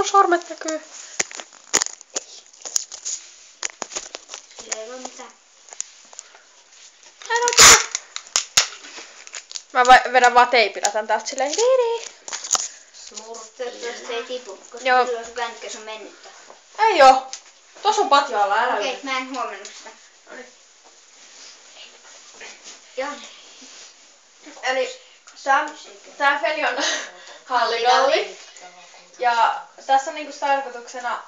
mun sormet näkyy. Sillä ei voi mitään. Mä vedän vaan teipillä tän täältä silleen. Toivottavasti se ei tipu, koska Joo. silloin se kännykkäs on mennyttä. Ei oo. Tossa on patjalla, älä Okei, mä en huomannut sitä. Noniin. Joo. Eli tää peli on halligalli. Ja tässä on niinku tarkoituksena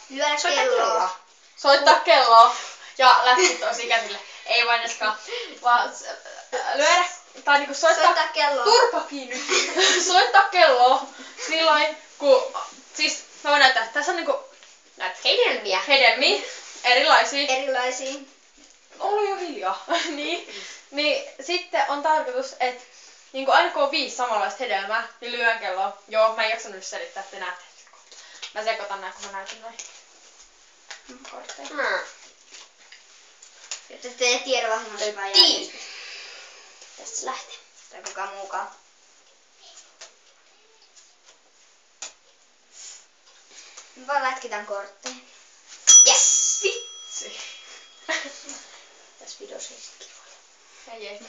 Lyödä kelloa. soittaa kelloa ja lätkit tosi käsille. Ei vain eskaan, vaan lyödä tai niinku Soittaa kelloa. Turpa kiinni. Soittaa kelloa silloin kun siis mä voin näyttää, tässä on niinku näitä hedelmiä erilaisia. Oli jo hiljaa. niin sitten on tarkoitus, että niinku aina kun on 5 samanlaista hedelmää, niin lyön kelloa. Joo, mä en jaksanut nyt selittää, että te näette. Mä sekoitan nää, kun mä näytän noin kortteja. Jotta te ei tiedä vahingossa vai järjestys. Tästä se lähtee. Tai kukaan muukaan. Me vaan lätkitään kortteja. Yes! Vitsi. Tässä videossa ei sit kivoilla. Ei.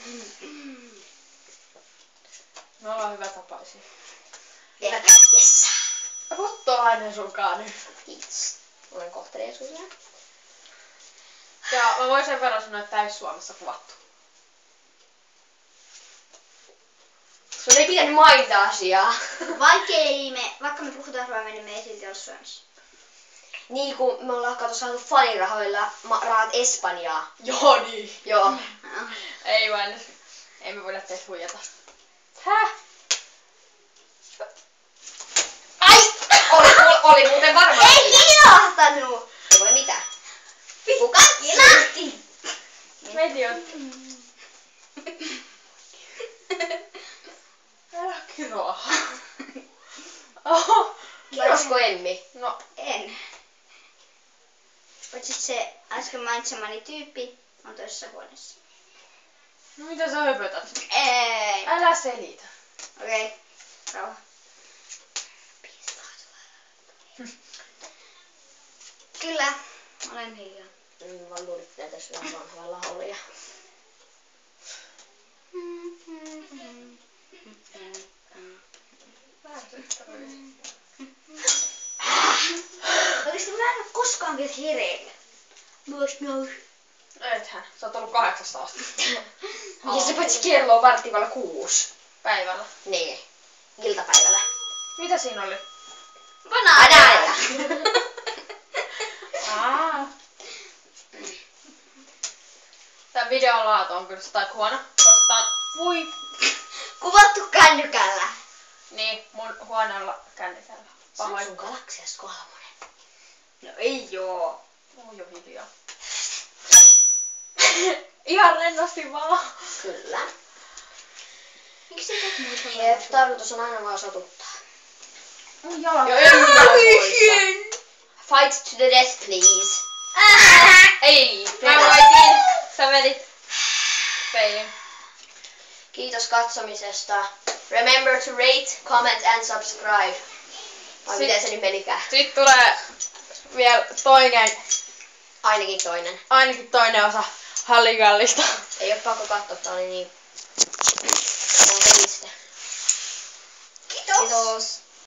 Me ollaan hyvätapaisia. Yes! Ruttolainen sunkaan nyt. Kiitos. Olen kohteliaisuudella. Ja mä voin sen verran sanoa, että tää ei Suomessa kuvattu. Sun ei pitänyt mainita asiaa. Vaikka me puhutaan suomea, niin me ei silti ole Suomessa. Niin kun me ollaan kato saatu fanirahoilla rahat Espanjaa. Joo niin. Joo. Ei vain. Ei me voida teitä huijata. Häh? Ai! Oli muuten varmaan. Ei kilahtanut! Ei voi mitään. Kuka kilahti? Meitä on. Älä kiroa. Oho. Kirosko Emmi? No. En. Paitsi se äsken mainitsemani tyyppi on toisessa huoneessa. No mitä sä höpötät? Ei. Älä selitä. Okei. Rauha. Kyllä. Olen hiljaa. Vaan luulit, että tässä on vanhoja lauluja. Oikeesti mä en oo koskaan vielä hereillä. Ethän. Sä oot ollut 8 asti. Ja se paitsi kello on 5:15. Päivällä. Niin. Iltapäivällä. Mitä siinä oli? Banaaneja. Tää videon laatu on kyllä sitä huono, koska tää on Kuvattu kännykällä. niin mun huoneella kännykällä. Samsung Galaxy S3. No ei joo. On jo hiljaa. Ihan rennosti vaan. Kyllä. Miksi sä teet muuta? Jep, tarkoitus on aina vaan satuttaa. Mun jalat. Joo, ei Fight to the death, please. Ei. Mä voitin. Sä vedit peilin. Kiitos katsomisesta. Remember to rate, comment and subscribe. Vai miten se nyt menikään? Sitten tulee vielä toinen, Ainakin toinen. osa Halligallista. Ei oo pakko katsoa, tää oli niin... Tämä on pelistä. Kiitos. Kiitos.